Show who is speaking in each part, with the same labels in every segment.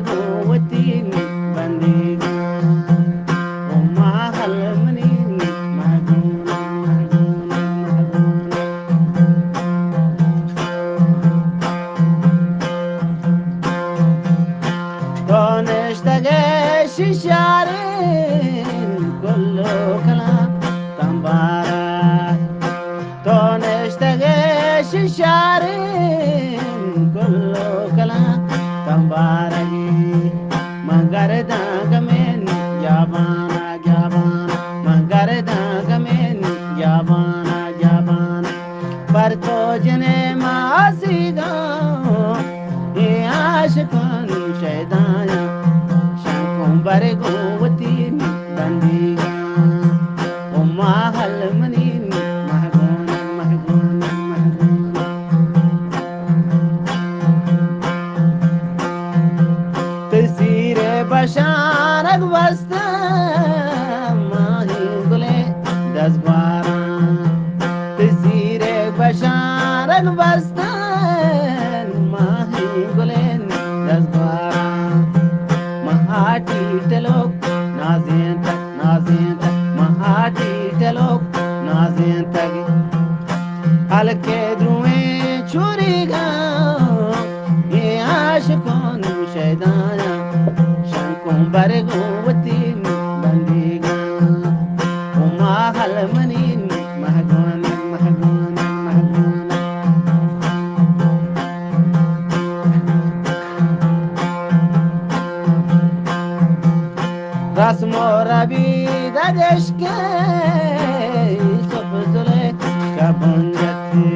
Speaker 1: قوتين بنديق وما خلمنين مهجونة دونش تغش شارين كله كلام تنبارا دونش تغش شارين كله كلام تنبارا مگر داغمن جابانا جابانا مگر داغمن جابانا جابانا پر تو جنے ماسیگا ये आशिकान शैदाया शंकों बरे गोवतीन बंदीगा उम्मा हलमनीन महगून महगून महगून तसीर बशानक बस्ता माही गुले 10-12 तसीर बशानक बस्ता Mahati telok nazien tak Mahati telok nazien tak halke druwe churiga ye aashkon shaydana shankon bargo watin bandiga uma halmanin mahgun mahgun mahgun Rasmorabi dadeshke sopzule kabunjati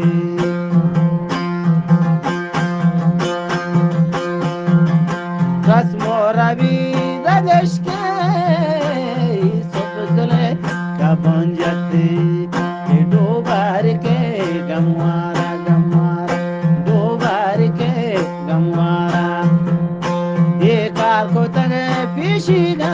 Speaker 1: Rasmorabi dadeshke sopzule kabunjati dobar ke gamwara gamwara dobar ke gamwara ye kal ko tag pishiga